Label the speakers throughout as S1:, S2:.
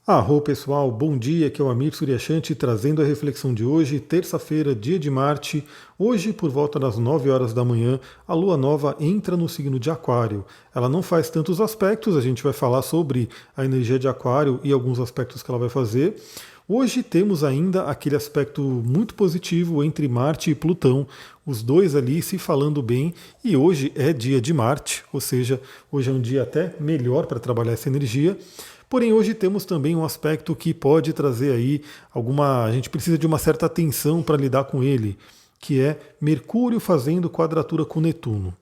S1: Arro pessoal, bom dia, aqui é o Amir Suryashanti trazendo a reflexão de hoje, terça-feira, dia de Marte. Hoje, por volta das 9 horas da manhã, a Lua Nova entra no signo de Aquário. Ela não faz tantos aspectos, a gente vai falar sobre a energia de Aquário e alguns aspectos que ela vai fazer. Hoje temos ainda aquele aspecto muito positivo entre Marte e Plutão, os dois ali se falando bem, e hoje é dia de Marte, ou seja, hoje é um dia até melhor para trabalhar essa energia. Porém, hoje temos também um aspecto que pode trazer aí alguma. A gente precisa de uma certa atenção para lidar com ele, que é Mercúrio fazendo quadratura com Netuno.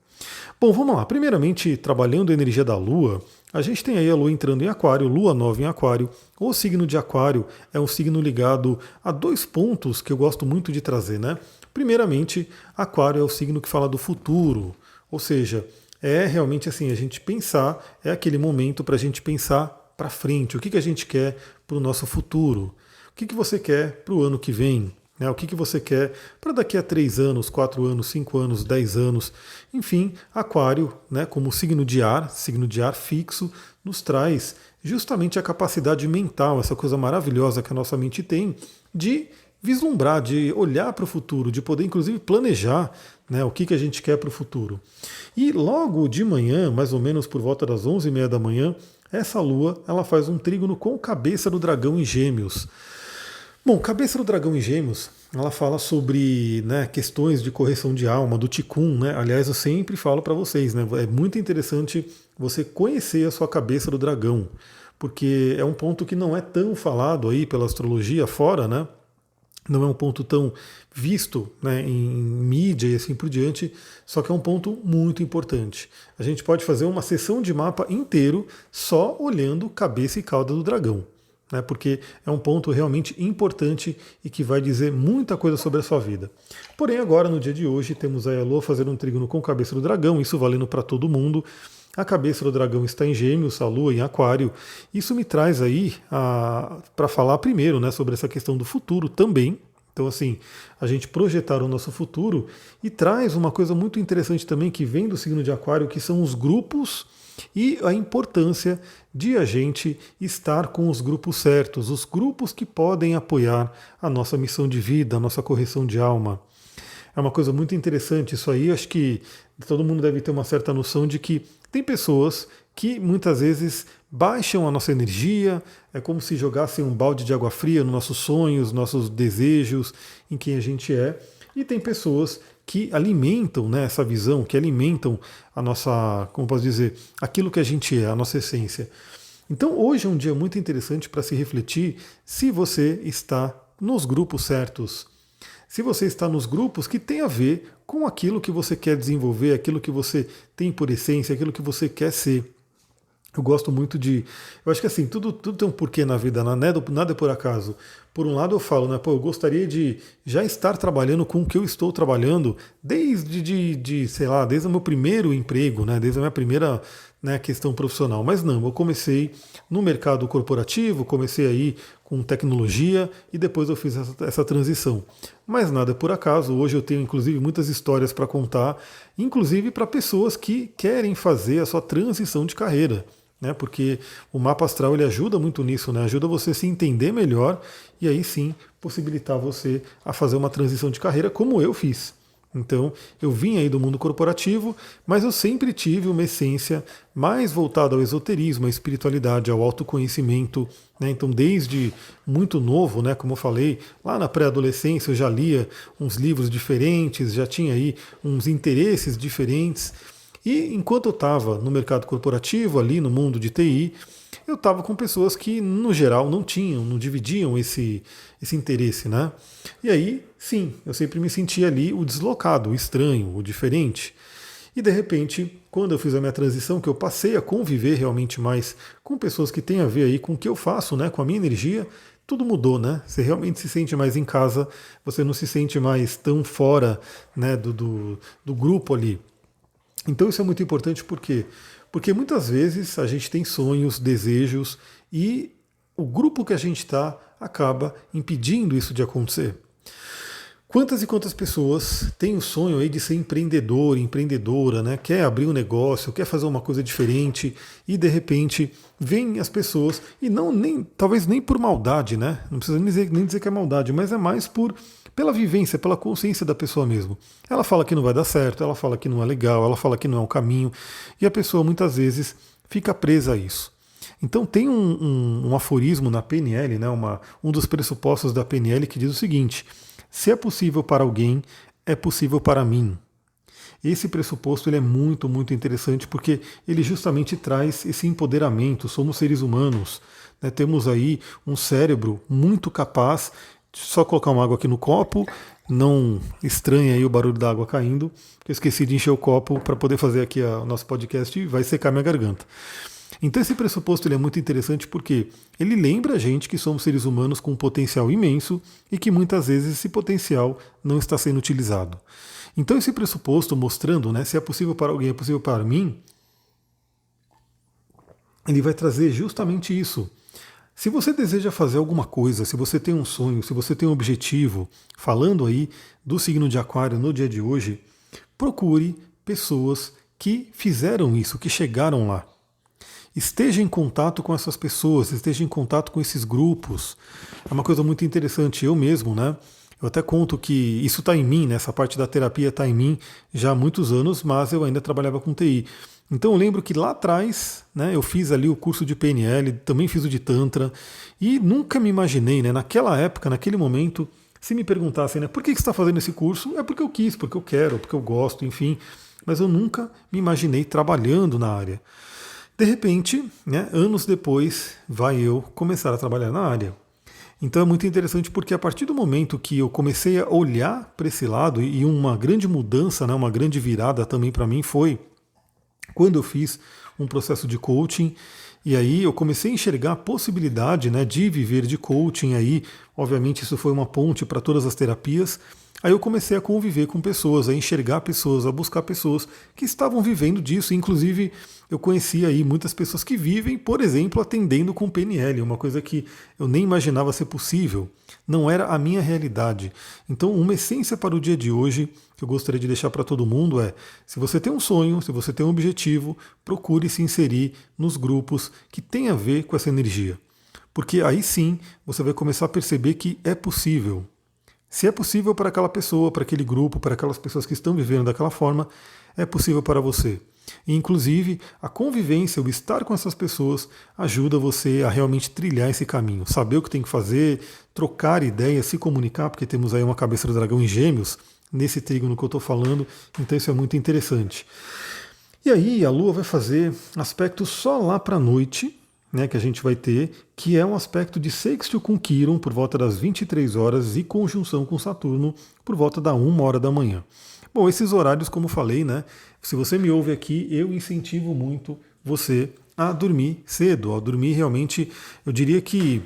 S1: Bom, vamos lá. Primeiramente, trabalhando a energia da Lua, a gente tem aí a Lua entrando em Aquário, Lua nova em Aquário. O signo de Aquário é um signo ligado a dois pontos que eu gosto muito de trazer, né? Primeiramente, Aquário é o signo que fala do futuro, ou seja, é realmente assim, a gente pensar, é aquele momento para a gente pensar para frente, o que a gente quer para o nosso futuro, o que você quer para o ano que vem, né? O que você quer para daqui a 3 anos, 4 anos, 5 anos, 10 anos, enfim, Aquário, né, como signo de ar fixo, nos traz justamente a capacidade mental, essa coisa maravilhosa que a nossa mente tem de vislumbrar, de olhar para o futuro, de poder inclusive planejar, né, o que a gente quer para o futuro. E logo de manhã, mais ou menos por volta das 11h30 da manhã, essa lua ela faz um trígono com cabeça do dragão em Gêmeos. Bom, cabeça do dragão em Gêmeos, ela fala sobre, né, questões de correção de alma, do Tikkun, né? Aliás, eu sempre falo para vocês, né, é muito interessante você conhecer a sua cabeça do dragão, porque é um ponto que não é tão falado aí pela astrologia fora, né? Não é um ponto tão visto, né, em mídia e assim por diante, só que é um ponto muito importante. A gente pode fazer uma sessão de mapa inteiro só olhando cabeça e cauda do dragão, né, porque é um ponto realmente importante e que vai dizer muita coisa sobre a sua vida. Porém, agora, no dia de hoje, temos a Lua fazendo um trígono com cabeça do dragão, isso valendo para todo mundo. A cabeça do dragão está em Gêmeos, a Lua em Aquário. Isso me traz aí para falar primeiro, né, sobre essa questão do futuro também. Então, assim, a gente projetar o nosso futuro e traz uma coisa muito interessante também que vem do signo de Aquário, que são os grupos e a importância de a gente estar com os grupos certos, os grupos que podem apoiar a nossa missão de vida, a nossa correção de alma. É uma coisa muito interessante isso aí. Acho que todo mundo deve ter uma certa noção de que tem pessoas que muitas vezes baixam a nossa energia, é como se jogassem um balde de água fria nos nossos sonhos, nossos desejos, em quem a gente é. E tem pessoas que alimentam, né, essa visão, que alimentam a nossa, como posso dizer, aquilo que a gente é, a nossa essência. Então hoje é um dia muito interessante para se refletir se você está nos grupos certos. Se você está nos grupos que tem a ver com aquilo que você quer desenvolver, aquilo que você tem por essência, aquilo que você quer ser. Eu gosto muito de. Eu acho que assim, tudo tem um porquê na vida, nada é por acaso. Por um lado eu falo, né, pô, eu gostaria de já estar trabalhando com o que eu estou trabalhando sei lá, desde o meu primeiro emprego, né, desde a minha primeira, né, questão profissional. Mas não, eu comecei no mercado corporativo, comecei aí com tecnologia e depois eu fiz essa transição. Mas nada é por acaso. Hoje eu tenho inclusive muitas histórias para contar, inclusive para pessoas que querem fazer a sua transição de carreira, né? Porque o mapa astral ele ajuda muito nisso, né? Ajuda você a se entender melhor e aí sim possibilitar você a fazer uma transição de carreira como eu fiz. Então, eu vim aí do mundo corporativo, mas eu sempre tive uma essência mais voltada ao esoterismo, à espiritualidade, ao autoconhecimento, né? Então, desde muito novo, né, como eu falei, lá na pré-adolescência eu já lia uns livros diferentes, já tinha aí uns interesses diferentes. E enquanto eu estava no mercado corporativo, ali no mundo de TI, eu estava com pessoas que, no geral, não dividiam esse interesse, né? E aí, sim, eu sempre me sentia ali o deslocado, o estranho, o diferente. E de repente, quando eu fiz a minha transição, que eu passei a conviver realmente mais com pessoas que têm a ver aí com o que eu faço, né, com a minha energia, tudo mudou, né? Você realmente se sente mais em casa, você não se sente mais tão fora, né, do grupo ali. Então isso é muito importante por quê? Porque muitas vezes a gente tem sonhos, desejos e o grupo que a gente está acaba impedindo isso de acontecer. Quantas e quantas pessoas têm o sonho aí de ser empreendedor, empreendedora, né? Quer abrir um negócio, quer fazer uma coisa diferente e de repente vêm as pessoas e não nem talvez nem por maldade, né? Não precisa nem dizer que é maldade, mas é mais pela vivência, pela consciência da pessoa mesmo. Ela fala que não vai dar certo, ela fala que não é legal, ela fala que não é o caminho e a pessoa muitas vezes fica presa a isso. Então tem um aforismo na PNL, né? Um dos pressupostos da PNL que diz o seguinte: se é possível para alguém, é possível para mim. Esse pressuposto ele é muito, muito interessante porque ele justamente traz esse empoderamento. Somos seres humanos, né? Temos aí um cérebro muito capaz. Só colocar uma água aqui no copo, não estranhe aí o barulho da água caindo, porque eu esqueci de encher o copo para poder fazer aqui o nosso podcast e vai secar minha garganta. Então esse pressuposto ele é muito interessante porque ele lembra a gente que somos seres humanos com um potencial imenso e que muitas vezes esse potencial não está sendo utilizado. Então esse pressuposto mostrando, né, se é possível para alguém, é possível para mim, ele vai trazer justamente isso. Se você deseja fazer alguma coisa, se você tem um sonho, se você tem um objetivo, falando aí do signo de Aquário no dia de hoje, procure pessoas que fizeram isso, que chegaram lá. Esteja em contato com essas pessoas, esteja em contato com esses grupos. É uma coisa muito interessante. Eu mesmo, né? Eu até conto que isso está em mim, né? Essa parte da terapia está em mim já há muitos anos, mas eu ainda trabalhava com TI. Então eu lembro que lá atrás, né, eu fiz ali o curso de PNL, também fiz o de Tantra, e nunca me imaginei, né, naquela época, naquele momento, se me perguntassem, né, por que você está fazendo esse curso? É porque eu quis, porque eu quero, porque eu gosto, enfim. Mas eu nunca me imaginei trabalhando na área. De repente, né, anos depois, vai eu começar a trabalhar na área. Então é muito interessante porque a partir do momento que eu comecei a olhar para esse lado, e uma grande mudança, né, uma grande virada também para mim foi quando eu fiz um processo de coaching, e aí eu comecei a enxergar a possibilidade, né, de viver de coaching, aí obviamente isso foi uma ponte para todas as terapias. Aí eu comecei a conviver com pessoas, a enxergar pessoas, a buscar pessoas que estavam vivendo disso. Inclusive, eu conheci aí muitas pessoas que vivem, por exemplo, atendendo com PNL, uma coisa que eu nem imaginava ser possível. Não era a minha realidade. Então, uma essência para o dia de hoje que eu gostaria de deixar para todo mundo é: se você tem um sonho, se você tem um objetivo, procure se inserir nos grupos que têm a ver com essa energia. Porque aí sim você vai começar a perceber que é possível. Se é possível para aquela pessoa, para aquele grupo, para aquelas pessoas que estão vivendo daquela forma, é possível para você. E, inclusive, a convivência, o estar com essas pessoas, ajuda você a realmente trilhar esse caminho, saber o que tem que fazer, trocar ideias, se comunicar, porque temos aí uma cabeça do dragão em Gêmeos, nesse trígono que eu estou falando, então isso é muito interessante. E aí a Lua vai fazer aspectos só lá para a noite, né, que a gente vai ter, que é um aspecto de sextil com Quiron por volta das 23 horas e conjunção com Saturno por volta da 1 hora da manhã. Bom, esses horários, como falei, né, se você me ouve aqui, eu incentivo muito você a dormir cedo, a dormir realmente, eu diria que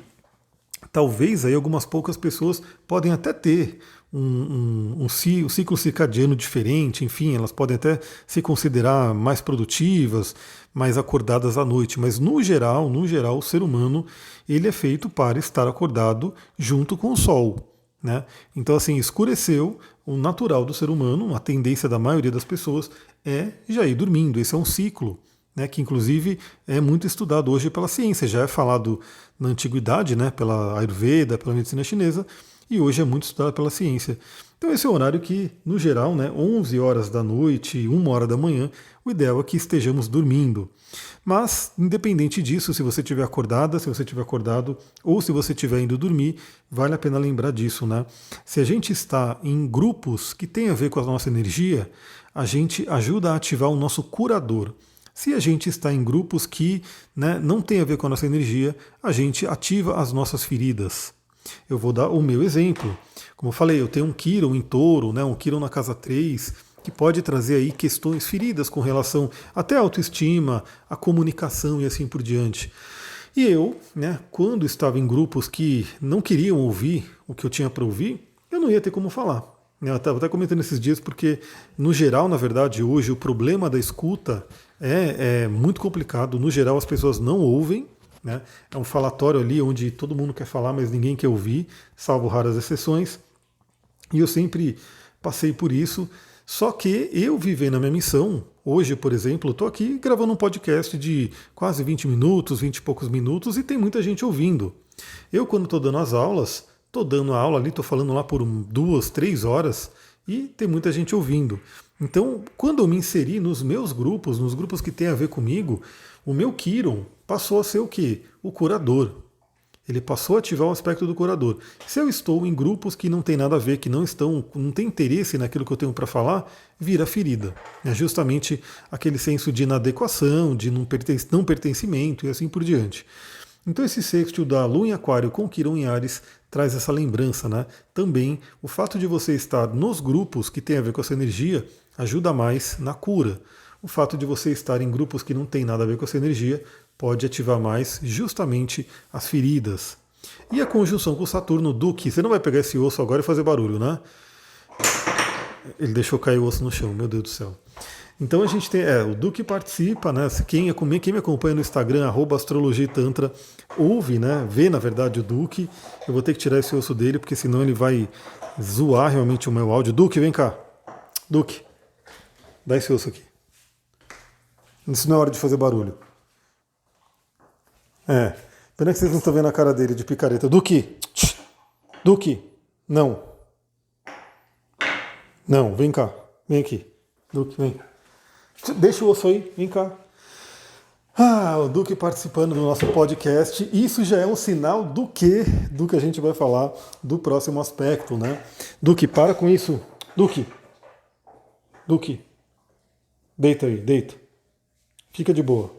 S1: talvez aí algumas poucas pessoas podem até ter um ciclo circadiano diferente, enfim, elas podem até se considerar mais produtivas, mais acordadas à noite, mas no geral, o ser humano ele é feito para estar acordado junto com o sol, né? Então assim, escureceu, o natural do ser humano, a tendência da maioria das pessoas é já ir dormindo, esse é um ciclo, né, que inclusive é muito estudado hoje pela ciência, já é falado na antiguidade, né, pela Ayurveda, pela medicina chinesa, e hoje é muito estudado pela ciência. Então esse é um horário que, no geral, né, 11 horas da noite, 1 hora da manhã, o ideal é que estejamos dormindo. Mas, independente disso, se você estiver acordada, se você estiver acordado, ou se você estiver indo dormir, vale a pena lembrar disso, né? Se a gente está em grupos que têm a ver com a nossa energia, a gente ajuda a ativar o nosso curador. Se a gente está em grupos que, né, não tem a ver com a nossa energia, a gente ativa as nossas feridas. Eu vou dar o meu exemplo. Como eu falei, eu tenho um Quiron em Touro, né, um Quiron na casa 3, que pode trazer aí questões feridas com relação até à autoestima, à comunicação e assim por diante. E eu, né, quando estava em grupos que não queriam ouvir o que eu tinha para ouvir, eu não ia ter como falar. Eu estava até comentando esses dias porque, no geral, na verdade, hoje o problema da escuta é muito complicado. No geral, as pessoas não ouvem, né? É um falatório ali onde todo mundo quer falar, mas ninguém quer ouvir, salvo raras exceções. E eu sempre passei por isso. Só que eu vivendo a minha missão, hoje, por exemplo, eu estou aqui gravando um podcast de quase 20 minutos, 20 e poucos minutos, e tem muita gente ouvindo. Eu, quando estou dando as aulas, estou dando a aula ali, estou falando lá por 2, 3 horas, e tem muita gente ouvindo. Então, quando eu me inseri nos meus grupos, nos grupos que têm a ver comigo, o meu Kiron passou a ser o quê? O curador. Ele passou a ativar o aspecto do curador. Se eu estou em grupos que não tem nada a ver, que não tem interesse naquilo que eu tenho para falar, vira ferida. É justamente aquele senso de inadequação, de não pertencimento e assim por diante. Então esse sextil da Lua em Aquário com Quirón em Áries traz essa lembrança, né? Também o fato de você estar nos grupos que tem a ver com essa energia ajuda mais na cura. O fato de você estar em grupos que não tem nada a ver com essa energia pode ativar mais justamente as feridas. E a conjunção com Saturno, Duque, você não vai pegar esse osso agora e fazer barulho, né? Ele deixou cair o osso no chão, meu Deus do céu. Então a gente tem, o Duque participa, né? Quem me acompanha no Instagram, @astrologiatantra, ouve, né? Vê na verdade o Duque. Eu vou ter que tirar esse osso dele, porque senão ele vai zoar realmente o meu áudio. Duque, vem cá. Duque, dá esse osso aqui. Isso não é hora de fazer barulho. Pena que vocês não estão vendo a cara dele de picareta. Duque! Duque! Não. Não, vem cá. Vem aqui. Duque, vem. Deixa o osso aí, vem cá. O Duque participando do nosso podcast. Isso já é um sinal do que a gente vai falar do próximo aspecto, né? Duque, para com isso. Duque. Duque. Deita aí, deita. Fica de boa.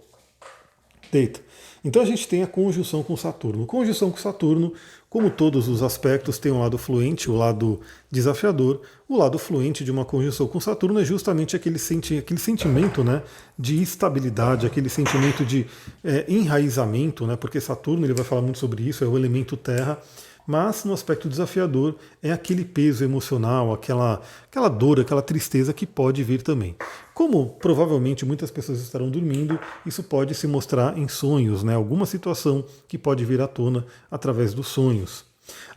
S1: Deita. Então a gente tem a conjunção com Saturno. Conjunção com Saturno, como todos os aspectos, tem um lado fluente, o lado desafiador. O lado fluente de uma conjunção com Saturno é justamente aquele sentimento, né, de estabilidade, aquele sentimento de enraizamento, né, porque Saturno ele vai falar muito sobre isso, é o elemento terra. Mas no aspecto desafiador é aquele peso emocional, aquela dor, aquela tristeza que pode vir também. Como provavelmente muitas pessoas estarão dormindo, isso pode se mostrar em sonhos, né? Alguma situação que pode vir à tona através dos sonhos.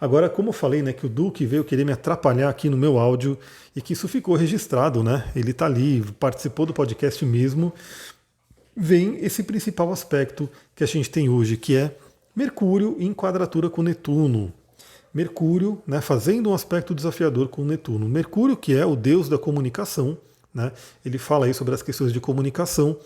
S1: Agora, como eu falei, né, que o Duque veio querer me atrapalhar aqui no meu áudio e que isso ficou registrado, né? Ele está ali, participou do podcast mesmo. Vem esse principal aspecto que a gente tem hoje, que é Mercúrio em quadratura com Netuno. Mercúrio, né, fazendo um aspecto desafiador com Netuno. Mercúrio, que é o deus da comunicação, né, ele fala aí sobre as questões de comunicação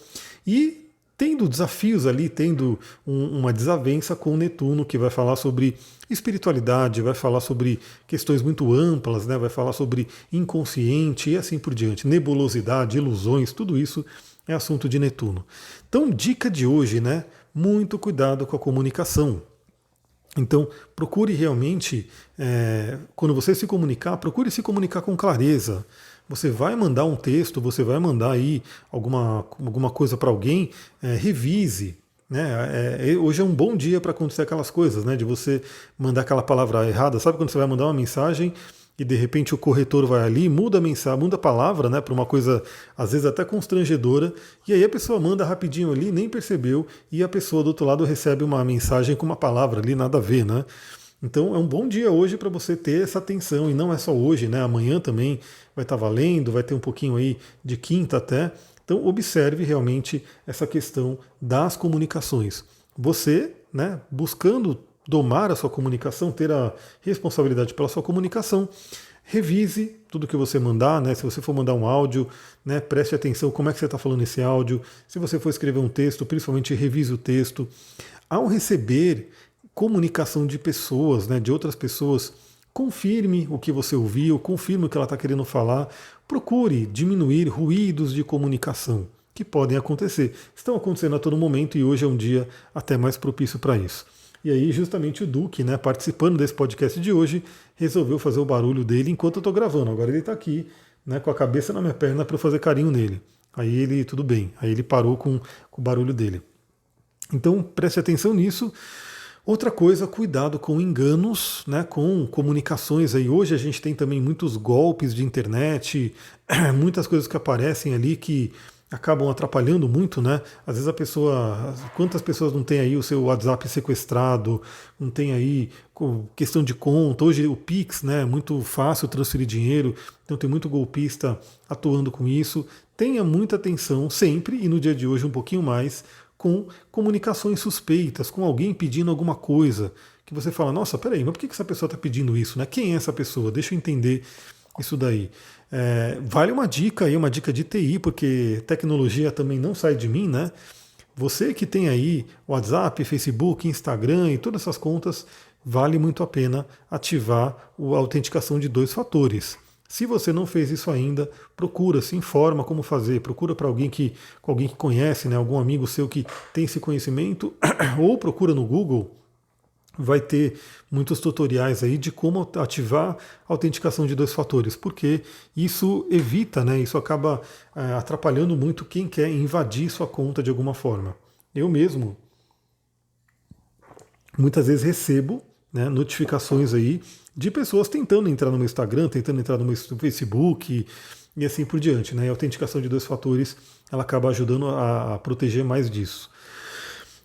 S1: e tendo desafios ali, tendo uma desavença com Netuno, que vai falar sobre espiritualidade, vai falar sobre questões muito amplas, né, vai falar sobre inconsciente e assim por diante, nebulosidade, ilusões, tudo isso é assunto de Netuno. Então, dica de hoje, né? Muito cuidado com a comunicação. Então, procure realmente, quando você se comunicar, procure se comunicar com clareza. Você vai mandar um texto, você vai mandar aí alguma coisa para alguém, revise. Né? Hoje é um bom dia para acontecer aquelas coisas, né? De você mandar aquela palavra errada. Sabe quando você vai mandar uma mensagem e de repente o corretor vai ali, muda a mensagem, muda a palavra, né, para uma coisa às vezes até constrangedora, e aí a pessoa manda rapidinho ali, nem percebeu, e a pessoa do outro lado recebe uma mensagem com uma palavra ali, nada a ver, né? Então é um bom dia hoje para você ter essa atenção, e não é só hoje, né? Amanhã também vai estar valendo, vai ter um pouquinho aí de quinta até. Então observe realmente essa questão das comunicações. Você, né, buscando domar a sua comunicação, ter a responsabilidade pela sua comunicação, revise tudo que você mandar, né? Se você for mandar um áudio, né, preste atenção como é que você está falando esse áudio. Se você for escrever um texto, principalmente revise o texto. Ao receber comunicação de pessoas, né, de outras pessoas, confirme o que você ouviu, confirme o que ela está querendo falar. Procure diminuir ruídos de comunicação que podem acontecer. Estão acontecendo a todo momento e hoje é um dia até mais propício para isso. E aí, justamente o Duque, né, participando desse podcast de hoje, resolveu fazer o barulho dele enquanto eu estou gravando. Agora ele está aqui, né, com a cabeça na minha perna para eu fazer carinho nele. Aí ele, tudo bem, aí ele parou com o barulho dele. Então, preste atenção nisso. Outra coisa, cuidado com enganos, né, com comunicações. Aí hoje a gente tem também muitos golpes de internet, muitas coisas que aparecem ali que acabam atrapalhando muito, né? Às vezes a pessoa, quantas pessoas não tem aí o seu WhatsApp sequestrado, não tem aí questão de conta, hoje o Pix, né? É muito fácil transferir dinheiro, então tem muito golpista atuando com isso. Tenha muita atenção sempre, e no dia de hoje um pouquinho mais, com comunicações suspeitas, com alguém pedindo alguma coisa, que você fala, nossa, peraí, mas por que essa pessoa está pedindo isso, né? Quem é essa pessoa? Deixa eu entender isso daí. Vale uma dica aí, uma dica de TI, porque tecnologia também não sai de mim, né? Você que tem aí WhatsApp, Facebook, Instagram e todas essas contas, vale muito a pena ativar a autenticação de 2 fatores. Se você não fez isso ainda, procura, se informa como fazer, procura para com alguém que conhece, né, algum amigo seu que tem esse conhecimento, ou procura no Google. Vai ter muitos tutoriais aí de como ativar a autenticação de 2 fatores, porque isso evita, né, isso acaba atrapalhando muito quem quer invadir sua conta de alguma forma. Eu mesmo, muitas vezes recebo, né, notificações aí de pessoas tentando entrar no meu Instagram, tentando entrar no meu Facebook e assim por diante. Né? E a autenticação de 2 fatores ela acaba ajudando a proteger mais disso.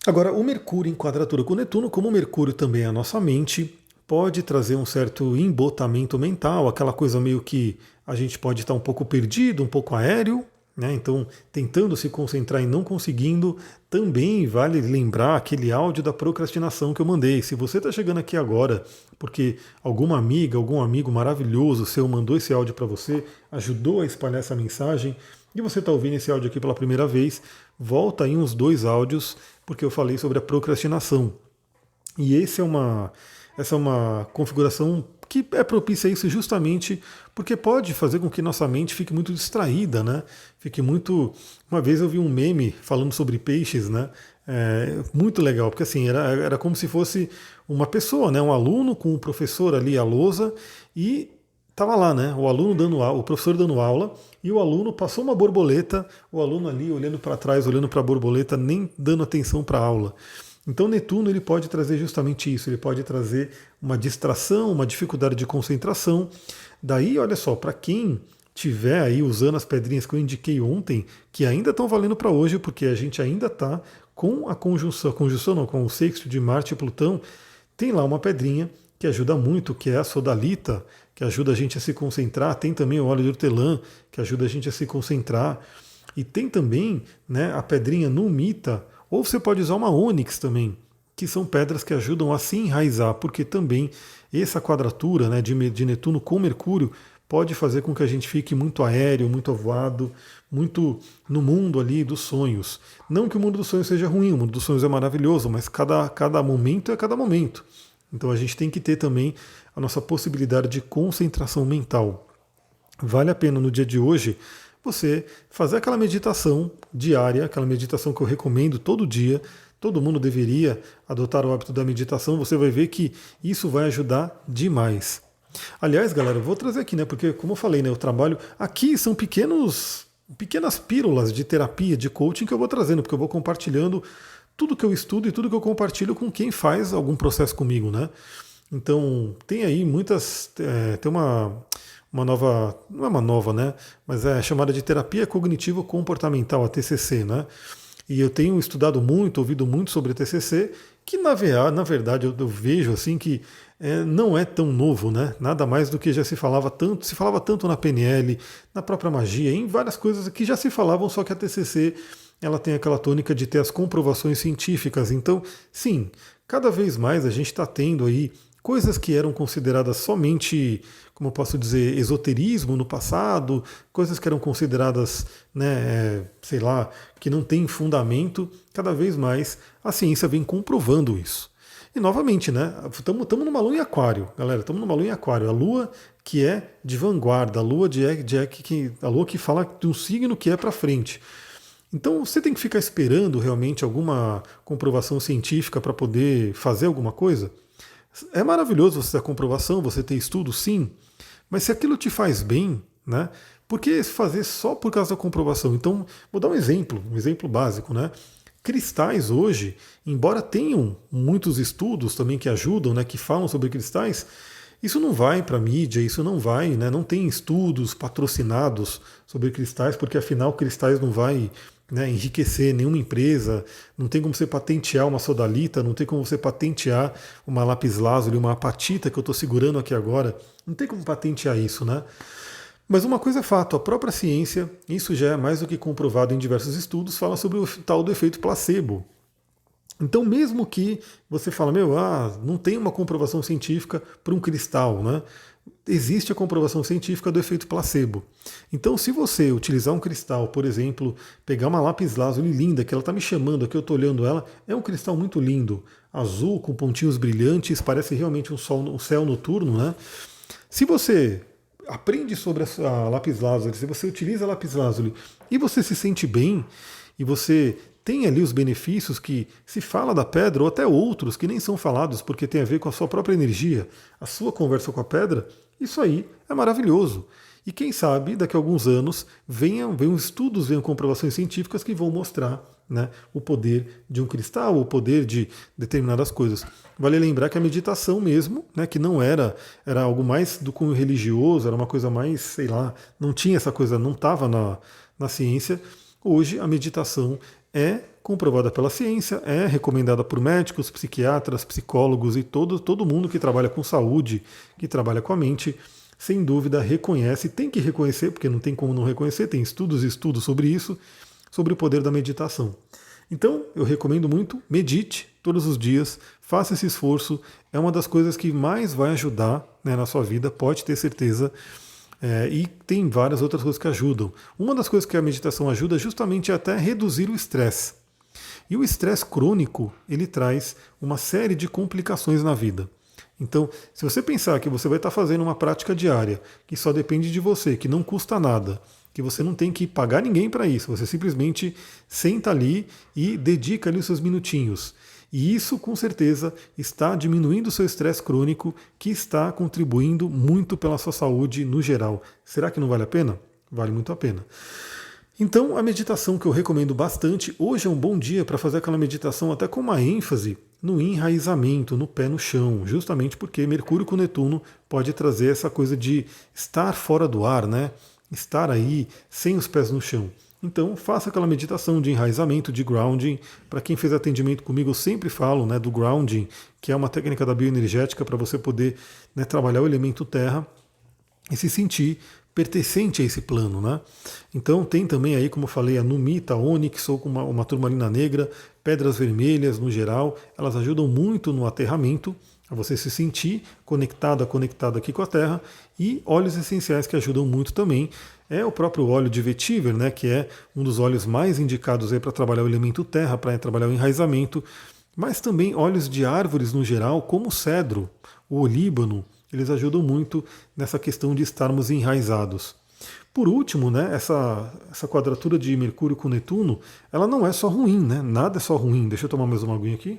S1: Agora, o Mercúrio em quadratura com Netuno, como o Mercúrio também é a nossa mente, pode trazer um certo embotamento mental, aquela coisa meio que a gente pode estar um pouco perdido, um pouco aéreo, né? Então, tentando se concentrar e não conseguindo, também vale lembrar aquele áudio da procrastinação que eu mandei. Se você está chegando aqui agora porque alguma amiga, algum amigo maravilhoso seu mandou esse áudio para você, ajudou a espalhar essa mensagem, e você está ouvindo esse áudio aqui pela primeira vez, volta aí uns 2 áudios, porque eu falei sobre a procrastinação. E essa é uma configuração que é propícia a isso justamente porque pode fazer com que nossa mente fique muito distraída, né? Fique muito. Uma vez eu vi um meme falando sobre peixes, né? Muito legal, porque assim, era como se fosse uma pessoa, né? Um aluno com o professor ali, a lousa, e tava lá, né? O aluno dando aula, o professor dando aula, e o aluno passou uma borboleta, o aluno ali olhando para trás, olhando para a borboleta, nem dando atenção para a aula. Então Netuno ele pode trazer justamente isso, ele pode trazer uma distração, uma dificuldade de concentração. Daí, olha só, para quem tiver aí usando as pedrinhas que eu indiquei ontem, que ainda estão valendo para hoje, porque a gente ainda está com a conjunção não, com o sexto de Marte e Plutão, tem lá uma pedrinha que ajuda muito, que é a sodalita, que ajuda a gente a se concentrar. Tem também o óleo de hortelã, que ajuda a gente a se concentrar. E tem também, né, a pedrinha numita, ou você pode usar uma ônix também, que são pedras que ajudam a se enraizar, porque também essa quadratura, né, de Netuno com Mercúrio pode fazer com que a gente fique muito aéreo, muito avoado, muito no mundo ali dos sonhos. Não que o mundo dos sonhos seja ruim, o mundo dos sonhos é maravilhoso, mas cada momento é cada momento. Então a gente tem que ter também a nossa possibilidade de concentração mental. Vale a pena no dia de hoje você fazer aquela meditação diária, aquela meditação que eu recomendo todo dia. Todo mundo deveria adotar o hábito da meditação. Você vai ver que isso vai ajudar demais. Aliás, galera, eu vou trazer aqui, né? Porque, como eu falei, né? Eu trabalho aqui, são pequenas pílulas de terapia, de coaching que eu vou trazendo, porque eu vou compartilhando tudo que eu estudo e tudo que eu compartilho com quem faz algum processo comigo, né? Então, tem aí muitas. Tem uma nova. Não é uma nova, né? Mas é chamada de terapia cognitivo-comportamental, a TCC, né? E eu tenho estudado muito, ouvido muito sobre a TCC, que na verdade eu vejo assim que não é tão novo, né? Nada mais do que já se falava tanto na PNL, na própria magia, em várias coisas que já se falavam, só que a TCC ela tem aquela tônica de ter as comprovações científicas. Então, sim, cada vez mais a gente está tendo aí coisas que eram consideradas somente, como eu posso dizer, esoterismo no passado, coisas que eram consideradas, né, sei lá, que não tem fundamento, cada vez mais a ciência vem comprovando isso. E novamente, né, estamos numa lua em aquário, galera, estamos numa lua em aquário, a lua que é de vanguarda, a lua a lua que fala de um signo que é para frente. Então você tem que ficar esperando realmente alguma comprovação científica para poder fazer alguma coisa? É maravilhoso você ter a comprovação, você ter estudo, sim, mas se aquilo te faz bem, né? Por que fazer só por causa da comprovação? Então, vou dar um exemplo básico, né? Cristais hoje, embora tenham muitos estudos também que ajudam, né, que falam sobre cristais, Isso não vai para a mídia, isso não vai, né? Não tem estudos patrocinados sobre cristais, porque afinal cristais não vai, né, enriquecer nenhuma empresa, não tem como você patentear uma sodalita, não tem como você patentear uma lapislázuli, uma apatita que eu estou segurando aqui agora, não tem como patentear isso, né? Mas uma coisa é fato, a própria ciência, isso já é mais do que comprovado em diversos estudos, fala sobre o tal do efeito placebo. Então, mesmo que você fala, não tem uma comprovação científica para um cristal, né? Existe a comprovação científica do efeito placebo. Então, se você utilizar um cristal, por exemplo, pegar uma lápis lazuli linda, que ela está me chamando aqui, eu estou olhando ela, é um cristal muito lindo, azul, com pontinhos brilhantes, parece realmente um céu noturno, né? Se você aprende sobre a lápis lazuli, se você utiliza a lápis lazuli e você se sente bem, e você tem ali os benefícios que se fala da pedra, ou até outros que nem são falados, porque tem a ver com a sua própria energia, a sua conversa com a pedra, isso aí é maravilhoso. E quem sabe, daqui a alguns anos, venham estudos, venham comprovações científicas que vão mostrar, né, o poder de um cristal, o poder de determinadas coisas. Vale lembrar que a meditação mesmo, né, que não era algo mais do cunho religioso, era uma coisa mais, sei lá, não tinha essa coisa, não estava na ciência. Hoje a meditação é comprovada pela ciência, é recomendada por médicos, psiquiatras, psicólogos e todo mundo que trabalha com saúde, que trabalha com a mente, sem dúvida reconhece, tem que reconhecer, porque não tem como não reconhecer, tem estudos e estudos sobre isso, sobre o poder da meditação. Então, eu recomendo muito, medite todos os dias, faça esse esforço, é uma das coisas que mais vai ajudar, né, na sua vida, pode ter certeza. E tem várias outras coisas que ajudam. Uma das coisas que a meditação ajuda justamente é até reduzir o estresse. E o estresse crônico, ele traz uma série de complicações na vida. Então, se você pensar que você vai estar fazendo uma prática diária, que só depende de você, que não custa nada, que você não tem que pagar ninguém para isso, você simplesmente senta ali e dedica ali os seus minutinhos. E isso, com certeza, está diminuindo o seu estresse crônico, que está contribuindo muito pela sua saúde no geral. Será que não vale a pena? Vale muito a pena. Então, a meditação que eu recomendo bastante, hoje é um bom dia para fazer aquela meditação até com uma ênfase no enraizamento, no pé no chão, justamente porque Mercúrio com Netuno pode trazer essa coisa de estar fora do ar, né? Estar aí sem os pés no chão. Então, faça aquela meditação de enraizamento, de grounding. Para quem fez atendimento comigo, eu sempre falo, né, do grounding, que é uma técnica da bioenergética para você poder, né, trabalhar o elemento terra e se sentir pertencente a esse plano, né? Então tem também aí, como eu falei, a numita, a ônix ou uma turmalina negra, pedras vermelhas no geral, elas ajudam muito no aterramento, a você se sentir conectado aqui com a Terra, e óleos essenciais que ajudam muito também. É o próprio óleo de vetiver, né, que é um dos óleos mais indicados para trabalhar o elemento terra, para trabalhar o enraizamento, mas também óleos de árvores no geral, como o cedro, o olíbano, eles ajudam muito nessa questão de estarmos enraizados. Por último, né, essa quadratura de Mercúrio com Netuno, ela não é só ruim, né? Nada é só ruim. Deixa eu tomar mais uma aguinha aqui.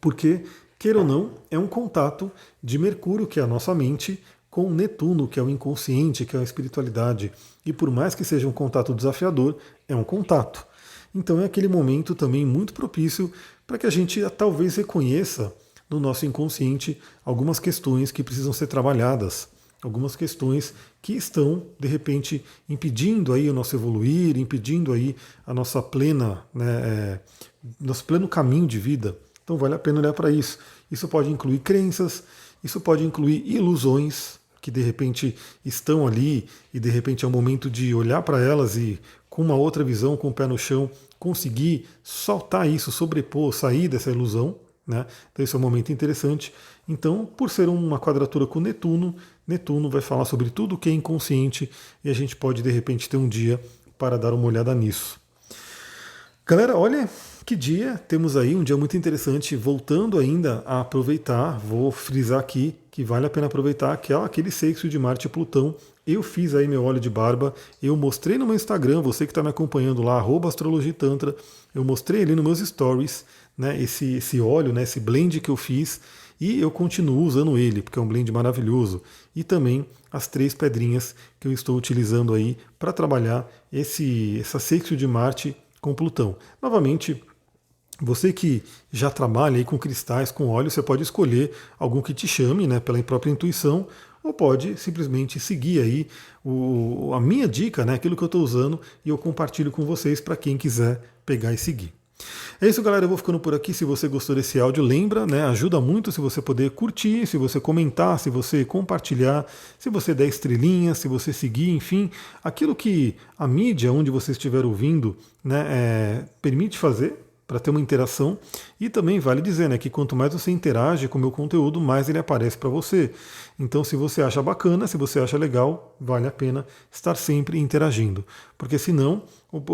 S1: Porque, queira ou não, é um contato de Mercúrio, que é a nossa mente, com Netuno, que é o inconsciente, que é a espiritualidade. E por mais que seja um contato desafiador, é um contato. Então é aquele momento também muito propício para que a gente talvez reconheça no nosso inconsciente algumas questões que precisam ser trabalhadas, algumas questões que estão, de repente, impedindo aí o nosso evoluir, impedindo aí a nossa plena, né, nosso pleno caminho de vida. Então vale a pena olhar para isso. Isso pode incluir crenças, isso pode incluir ilusões que de repente estão ali e de repente é o momento de olhar para elas e com uma outra visão, com o pé no chão, conseguir soltar isso, sobrepor, sair dessa ilusão. Né? Então esse é um momento interessante. Então, por ser uma quadratura com Netuno, Netuno vai falar sobre tudo o que é inconsciente e a gente pode de repente ter um dia para dar uma olhada nisso. Galera, olha que dia, temos aí um dia muito interessante, voltando ainda a aproveitar, vou frisar aqui que vale a pena aproveitar aquele sexto de Marte e Plutão. Eu fiz aí meu óleo de barba, eu mostrei no meu Instagram, você que está me acompanhando lá, @astrologitantra, eu mostrei ali nos meus stories, né, esse óleo, né, esse blend que eu fiz, e eu continuo usando ele, porque é um blend maravilhoso. E também as 3 pedrinhas que eu estou utilizando aí para trabalhar essa sexto de Marte com Plutão. Novamente, Você que já trabalha aí com cristais, com óleo, você pode escolher algum que te chame, né, pela própria intuição, ou pode simplesmente seguir aí a minha dica, né, aquilo que eu estou usando, e eu compartilho com vocês para quem quiser pegar e seguir. É isso, galera. Eu vou ficando por aqui. Se você gostou desse áudio, lembra, né? Ajuda muito se você puder curtir, se você comentar, se você compartilhar, se você der estrelinhas, se você seguir, enfim, aquilo que a mídia onde você estiver ouvindo, né, permite fazer para ter uma interação. E também vale dizer, né, que quanto mais você interage com o meu conteúdo, mais ele aparece para você. Então, se você acha bacana, se você acha legal, vale a pena estar sempre interagindo, porque senão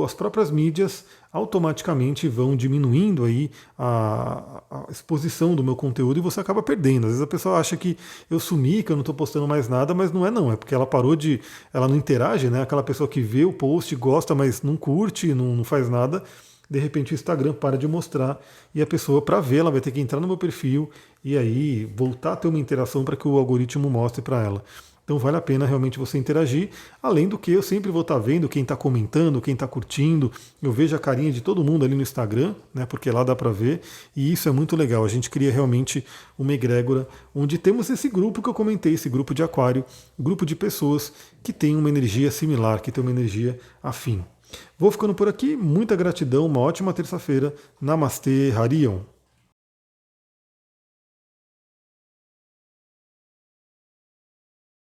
S1: as próprias mídias automaticamente vão diminuindo aí a exposição do meu conteúdo e você acaba perdendo. Às vezes a pessoa acha que eu sumi, que eu não estou postando mais nada, mas não é não, é porque ela parou de, ela não interage, né? Aquela pessoa que vê o post, gosta, mas não curte, não faz nada. De repente o Instagram para de mostrar e a pessoa, para ver, ela vai ter que entrar no meu perfil e aí voltar a ter uma interação para que o algoritmo mostre para ela. Então vale a pena realmente você interagir, além do que eu sempre vou estar vendo quem está comentando, quem está curtindo, eu vejo a carinha de todo mundo ali no Instagram, né, porque lá dá para ver, e isso é muito legal, a gente cria realmente uma egrégora, onde temos esse grupo que eu comentei, esse grupo de aquário, grupo de pessoas que tem uma energia similar, que tem uma energia afim. Vou ficando por aqui, muita gratidão, uma ótima terça-feira. Namastê, Harion.